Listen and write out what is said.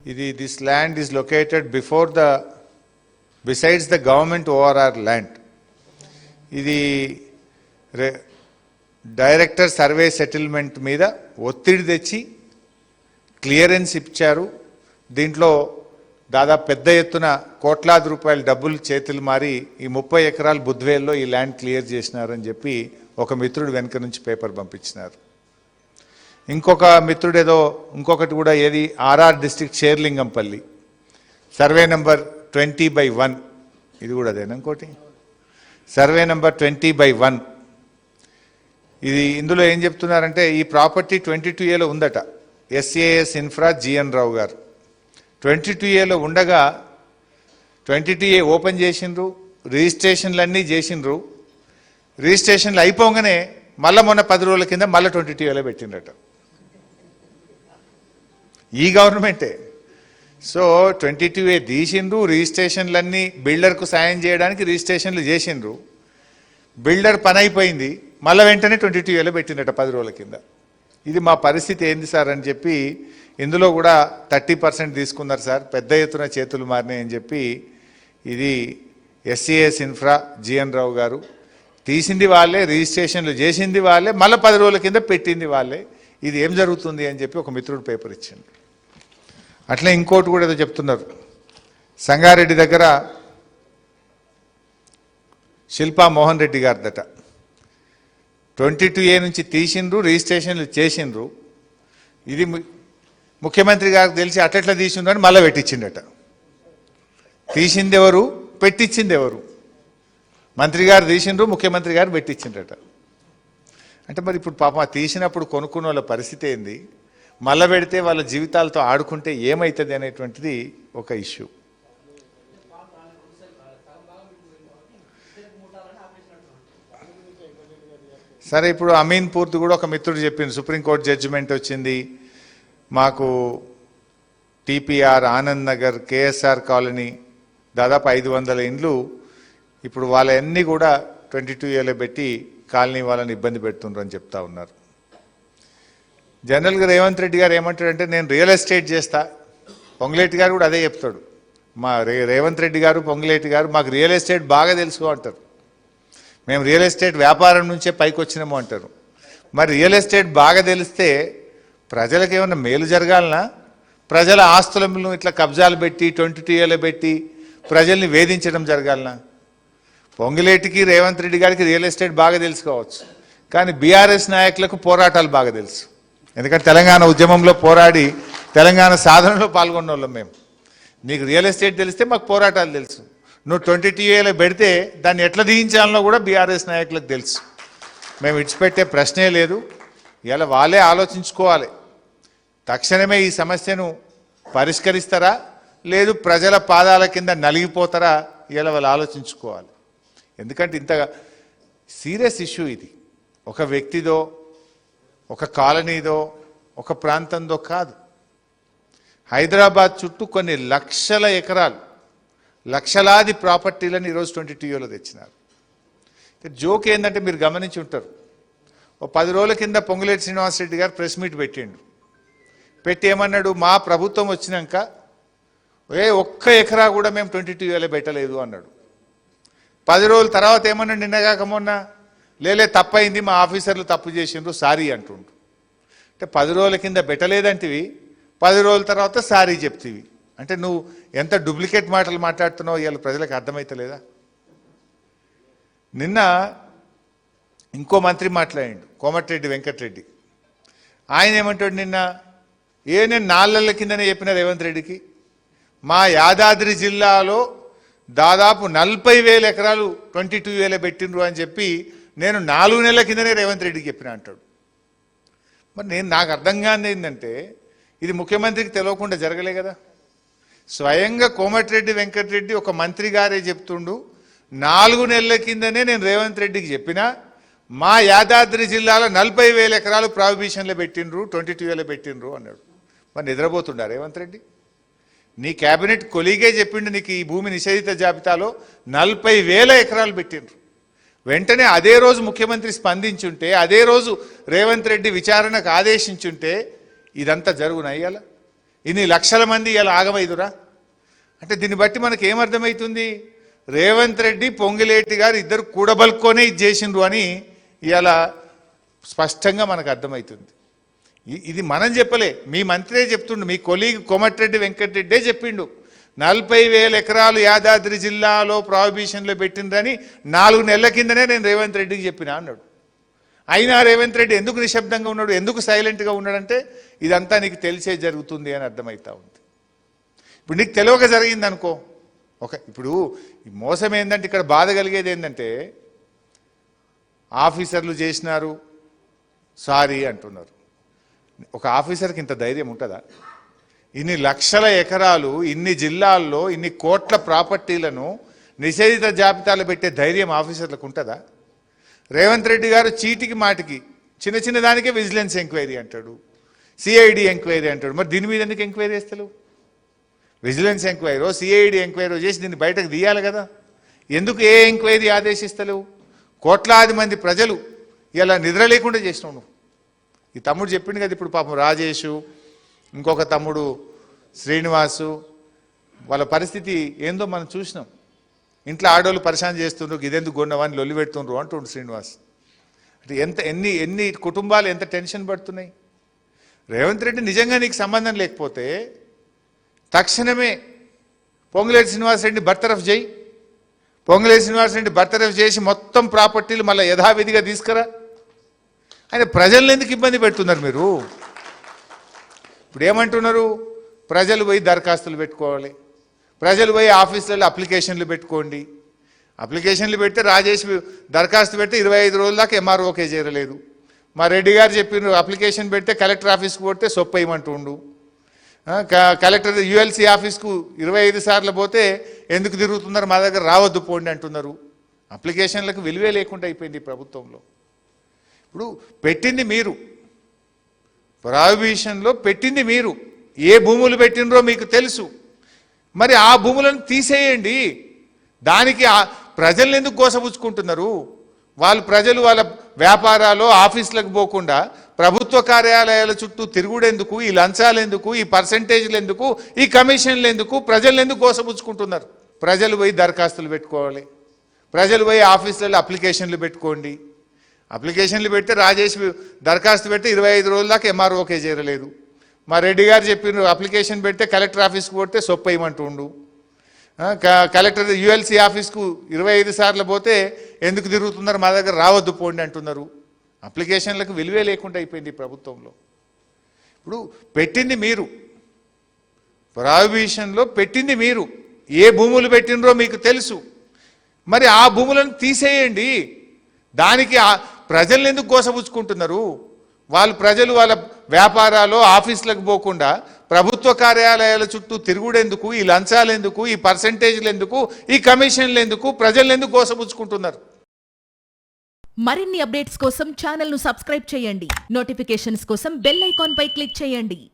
This land is located besides the government ORR land. Director survey settlement మీద ఒత్తిడి తెచ్చి clearance ఇచ్చారు. దీంట్లో దాదాపు పెద్ద ఎత్తున కోట్లాది రూపాయల డబ్బులు చేతులు మారి ఈ 30 ఎకరాల బుద్వేల్లో ఈ ల్యాండ్ క్లియర్ చేసినారని చెప్పి ఒక మిత్రుడు వెనక నుంచి పేపర్ పంపించినారు. ఇంకొక మిత్రుడు ఏదో ఇంకొకటి కూడా ఏది RR district Sherlingampally survey number 20/1 ఇది కూడా అదేనా ఇంకోటి సర్వే నెంబర్ 20/1 ఇది ఇందులో ఏం చెప్తున్నారంటే ఈ ప్రాపర్టీ 22A ఉందట. SAS ఇన్ఫ్రా GN రావు గారు 22A ఉండగా 22A ఓపెన్ చేసిండ్రు, రిజిస్ట్రేషన్లన్నీ చేసిండ్రు. రిజిస్ట్రేషన్లు అయిపోగానే మళ్ళీ మొన్న 10 రోజుల కింద మళ్ళీ 22A పెట్టిండ్రట ఈ గవర్నమెంటే. సో 22A తీసిండ్రు, రిజిస్ట్రేషన్లన్నీ బిల్డర్కు సాయం చేయడానికి రిజిస్ట్రేషన్లు చేసిండ్రు. బిల్డర్ పని అయిపోయింది, మళ్ళీ వెంటనే 22A పెట్టిందట 10 రోజుల కింద. ఇది మా పరిస్థితి ఏంది సార్ అని చెప్పి ఇందులో కూడా 30% తీసుకున్నారు సార్, పెద్ద ఎత్తున చేతులు మారినాయి అని చెప్పి ఇది SAS ఇన్ఫ్రా GN రావు గారు తీసింది వాళ్ళే, రిజిస్ట్రేషన్లు చేసింది వాళ్ళే, మళ్ళీ 10 రోజుల కింద పెట్టింది వాళ్ళే. ఇది ఏం జరుగుతుంది అని చెప్పి ఒక మిత్రుడు పేపర్ ఇచ్చిండు. అట్లే ఇంకోటి కూడా ఏదో చెప్తున్నారు. సంగారెడ్డి దగ్గర శిల్పా మోహన్ రెడ్డి గారిదట 22A నుంచి తీసిండ్రు, రిజిస్ట్రేషన్లు చేసిండ్రు. ఇది ముఖ్యమంత్రి గారికి తెలిసి అట్లా తీసిండ్రు అని మళ్ళీ పెట్టించిండట. తీసింది ఎవరు, పెట్టించింది ఎవరు? మంత్రి గారు తీసిండ్రు, ముఖ్యమంత్రి గారు పెట్టించిండట. అంటే మరి ఇప్పుడు పాపం తీసినప్పుడు కొనుక్కున్న వాళ్ళ పరిస్థితి ఏంది, మళ్ళీ పెడితే వాళ్ళ జీవితాలతో ఆడుకుంటే ఏమవుతుంది అనేటువంటిది ఒక ఇష్యూ. సరే, ఇప్పుడు అమీన్పూర్ది కూడా ఒక మిత్రుడు చెప్పింది, సుప్రీంకోర్టు జడ్జిమెంట్ వచ్చింది మాకు TPR Anand Nagar KSR colony దాదాపు 500 ఇండ్లు ఇప్పుడు వాళ్ళన్నీ కూడా 22A పెట్టి కాలనీ వాళ్ళని ఇబ్బంది పెడుతుండ్రు అని చెప్తా ఉన్నారు. జనరల్గా రేవంత్ రెడ్డి గారు ఏమంటాడంటే నేను రియల్ ఎస్టేట్ చేస్తా, పొంగులేటి గారు కూడా అదే చెప్తాడు. మా రేవంత్ రెడ్డి గారు పొంగులేటి గారు మాకు రియల్ ఎస్టేట్ బాగా తెలుసు అంటారు. మేము రియల్ ఎస్టేట్ వ్యాపారం నుంచే పైకి వచ్చినాము అంటారు. మరి రియల్ ఎస్టేట్ బాగా తెలిస్తే ప్రజలకు ఏమన్నా మేలు జరగాలనా? ప్రజల ఆస్తులను ఇట్లా కబ్జాలు పెట్టి 22A పెట్టి ప్రజల్ని వేధించడం జరగాలనా? పొంగులేటికి రేవంత్ రెడ్డి గారికి రియల్ ఎస్టేట్ బాగా తెలుసుకోవచ్చు, కానీ BRS నాయకులకు పోరాటాలు బాగా తెలుసు. ఎందుకంటే తెలంగాణ ఉద్యమంలో పోరాడి తెలంగాణ సాధనలో పాల్గొన్న వాళ్ళం మేము. నీకు రియల్ ఎస్టేట్ తెలిస్తే మాకు పోరాటాలు తెలుసు. నువ్వు 22A పెడితే దాన్ని ఎట్లా దించాలనో కూడా BRS నాయకులకు తెలుసు. మేము ఇడిచిపెట్టే ప్రశ్నే లేదు. ఇలా వాళ్ళే ఆలోచించుకోవాలి, తక్షణమే ఈ సమస్యను పరిష్కరిస్తారా లేదు ప్రజల పాదాల కింద నలిగిపోతారా, ఇలా వాళ్ళు ఆలోచించుకోవాలి. ఎందుకంటే ఇంత సీరియస్ ఇష్యూ ఇది. ఒక వ్యక్తిదో, ఒక కాలనీదో, ఒక ప్రాంతందో కాదు. హైదరాబాద్ చుట్టూ కొన్ని లక్షల ఎకరాలు, లక్షలాది ప్రాపర్టీలను ఈరోజు 22A తెచ్చినారు. జోక్ ఏంటంటే మీరు గమనించి ఉంటారు, ఓ 10 రోజుల కింద పొంగులేటి శ్రీనివాసరెడ్డి గారు ప్రెస్ మీట్ పెట్టిండు. పెట్టి ఏమన్నాడు, మా ప్రభుత్వం వచ్చినాక ఒక్క ఎకరా కూడా మేము 22A పెట్టలేదు అన్నాడు. 10 రోజుల తర్వాత ఏమన్నాడు, నిన్నగాక మొన్న లేలే తప్పైంది, మా ఆఫీసర్లు తప్పు చేసిండ్రు, సారీ అంటుండ్రు. అంటే 10 రోజుల కింద పెట్టలేదంటివి, 10 రోజుల తర్వాత సారీ చెప్తివి. అంటే నువ్వు ఎంత డూప్లికేట్ మాటలు మాట్లాడుతున్నావు ఇవాళ ప్రజలకు అర్థమైతలేదా? నిన్న ఇంకో మంత్రి మాట్లాడిండు, కోమటిరెడ్డి వెంకటరెడ్డి. ఆయన ఏమంటాడు నిన్న, నేను 4 నెలల కిందనే చెప్పిన రేవంత్ రెడ్డికి మా యాదాద్రి జిల్లాలో దాదాపు 40,000 ఎకరాలు 22A పెట్టిండ్రు అని చెప్పి నేను 4 నెలల కిందనే రేవంత్ రెడ్డికి చెప్పిన అంటాడు. మరి నాకు అర్థం కాని ఏంటంటే ఇది ముఖ్యమంత్రికి తెలియకుండా జరగలే కదా. స్వయంగా కోమటిరెడ్డి వెంకటరెడ్డి ఒక మంత్రి గారే చెప్తుండు, 4 నెలల కిందనే నేను రేవంత్ రెడ్డికి చెప్పిన మా యాదాద్రి జిల్లాలో 40,000 ఎకరాలు ప్రాహిబిషన్లో పెట్టిండ్రు, 22A పెట్టిండ్రు అన్నాడు. మరి నిద్రపోతుండా రేవంత్ రెడ్డి? నీ క్యాబినెట్ కొలీగే చెప్పిండు నీకు ఈ భూమి నిషేధిత జాబితాలో 40,000 ఎకరాలు పెట్టిండ్రు. వెంటనే అదే రోజు ముఖ్యమంత్రి స్పందించుంటే, అదే రోజు రేవంత్ రెడ్డి విచారణకు ఆదేశించుంటే ఇదంతా జరుగునయ్యాల. ఇన్ని లక్షల మంది ఇలా ఆగమైదురా అంటే దీన్ని బట్టి మనకి ఏమర్థమవుతుంది? రేవంత్ రెడ్డి పొంగులేటి గారు ఇద్దరు కూడబలుకొనే ఇది చేసిండ్రు అని ఇలా స్పష్టంగా మనకు అర్థమవుతుంది. ఇది మనం చెప్పలే, మీ మంత్రే చెప్తుండు, మీ కొలీగ్ కోమటిరెడ్డి వెంకటరెడ్డే చెప్పిండు 40,000 ఎకరాలు యాదాద్రి జిల్లాలో ప్రాహిబిషన్లో పెట్టిండ్రని 4 నెలల కిందనే నేను రేవంత్ రెడ్డికి చెప్పినా అన్నాడు. అయినా రేవంత్ రెడ్డి ఎందుకు నిశ్శబ్దంగా ఉన్నాడు, ఎందుకు సైలెంట్గా ఉన్నాడంటే ఇదంతా నీకు తెలిసే జరుగుతుంది అని అర్థమవుతా ఉంది. ఇప్పుడు నీకు తెలియక జరిగింది అనుకో, ఇప్పుడు ఈ మోసం ఏంటంటే ఇక్కడ బాధ కలిగేది ఏంటంటే ఆఫీసర్లు చేసినారు సారీ అంటున్నారు. ఒక ఆఫీసర్కి ఇంత ధైర్యం ఉంటుందా? ఇన్ని లక్షల ఎకరాలు, ఇన్ని జిల్లాల్లో, ఇన్ని కోట్ల ప్రాపర్టీలను నిషేధిత జాబితాలో పెట్టే ధైర్యం ఆఫీసర్లకు ఉంటుందా? రేవంత్ రెడ్డి గారు చీటికి మాటికి చిన్న చిన్న దానికే విజిలెన్స్ ఎంక్వైరీ అంటాడు, సిఐడి ఎంక్వైరీ అంటాడు. మరి దీని మీద ఎందుకు ఎంక్వైరీ చేస్తలేవు? విజిలెన్స్ ఎంక్వైరో సిఐడి ఎంక్వైరో చేసి దీన్ని బయటకు తీయాలి కదా. ఎందుకు ఏ ఎంక్వైరీ ఆదేశిస్తలేవు? కోట్లాది మంది ప్రజలు ఇలా నిద్ర లేకుండా చేసినావు నువ్వు. ఈ తమ్ముడు చెప్పిండు కదా ఇప్పుడు పాపం రాజేషు, ఇంకొక తమ్ముడు శ్రీనివాసు, వాళ్ళ పరిస్థితి ఏందో మనం చూసినాం. ఇంట్లో ఆడోళ్ళు పరిశాన్ చేస్తుండ్రు, ఇదెందుకు కొన్నవాన్ని లొల్లి పెడుతుండ్రు అంటుండ్రు శ్రీనివాస్. అంటే ఎన్ని కుటుంబాలు ఎంత టెన్షన్ పడుతున్నాయి. రేవంత్ రెడ్డి నిజంగా నీకు సంబంధం లేకపోతే తక్షణమే పొంగులేటి శ్రీనివాసరెడ్డి బర్తరఫ్ చేయి. పొంగులేటి శ్రీనివాసరెడ్డి బర్తరఫ్ చేసి మొత్తం ప్రాపర్టీలు మళ్ళీ యథావిధిగా తీసుకురా. ఆయన ప్రజలను ఎందుకు ఇబ్బంది పెడుతున్నారు మీరు? ఇప్పుడు ఏమంటున్నారు? ప్రజలు పోయి దరఖాస్తులు పెట్టుకోవాలి, ప్రజలు పోయి ఆఫీసులలో అప్లికేషన్లు పెట్టుకోండి. అప్లికేషన్లు పెడితే రాజేష్ దరఖాస్తు పెడితే 25 రోజుల దాకా ఎంఆర్ఓకే చేరలేదు. మా రెడ్డి గారు చెప్పిన అప్లికేషన్ పెడితే కలెక్టర్ ఆఫీస్కి పోతే సొప్పేయమంటుండు. కలెక్టర్ యుఎల్సి ఆఫీస్కు 25 సార్లు పోతే ఎందుకు తిరుగుతున్నారు, మా దగ్గర రావద్దు పోండి అంటున్నారు. అప్లికేషన్లకు విలువే లేకుండా అయిపోయింది ప్రభుత్వంలో. ఇప్పుడు పెట్టింది మీరు, ప్రాహిబిషన్లో పెట్టింది మీరు, ఏ భూములు పెట్టినరో మీకు తెలుసు. మరి ఆ భూములను తీసేయండి. దానికి ప్రజలను ఎందుకు గోసపుచ్చుకుంటున్నారు? ప్రజలు వాళ్ళ వ్యాపారాలు ఆఫీసులకు పోకుండా ప్రభుత్వ కార్యాలయాల చుట్టూ తిరుగుడెందుకు, ఈ లంచాలు ఎందుకు, ఈ పర్సంటేజ్లు ఎందుకు, ఈ కమిషన్లు ఎందుకు, ప్రజలను ఎందుకు గోసపుచ్చుకుంటున్నారు? ప్రజలు పోయి దరఖాస్తులు పెట్టుకోవాలి, ప్రజలు పోయి ఆఫీసులలో అప్లికేషన్లు పెట్టుకోండి. అప్లికేషన్లు పెడితే రాజేష్ దరఖాస్తు పెడితే 25 రోజుల దాకా ఎంఆర్ఓకే చేరలేదు. మా రెడ్డి గారు చెప్పిన అప్లికేషన్ పెడితే కలెక్టర్ ఆఫీస్కి పోతే సొప్పేయమంటుండు. కలెక్టర్ యుఎల్సి ఆఫీస్కు 25 సార్లు పోతే ఎందుకు తిరుగుతున్నారు, మా దగ్గర రావద్దు పోండి అంటున్నారు. అప్లికేషన్లకు విలువే లేకుండా అయిపోయింది ప్రభుత్వంలో. ఇప్పుడు పెట్టింది మీరు, ప్రాహిబిషన్లో పెట్టింది మీరు, ఏ భూములు పెట్టినరో మీకు తెలుసు. మరి ఆ భూములను తీసేయండి. దానికి ప్రజలను ఎందుకు గోసపుచ్చుకుంటున్నారు? ప్రజలు వాళ్ళ వ్యాపారాలు ఆఫీసులకు పోకుండా ప్రభుత్వ కార్యాలయాల చుట్టూ తిరుగుడెందుకు, ఈ లంచాలు ఎందుకు, ఈ పర్సంటేజ్లు ఎందుకు, ఈ కమిషన్లు ఎందుకు, ప్రజలను ఎందుకు గోసపుచ్చుకుంటున్నారు? మరిన్ని అప్డేట్స్ కోసం ఛానల్ ను సబ్స్క్రైబ్ చేయండి. నోటిఫికేషన్స్ కోసం బెల్ ఐకాన్ పై క్లిక్ చేయండి.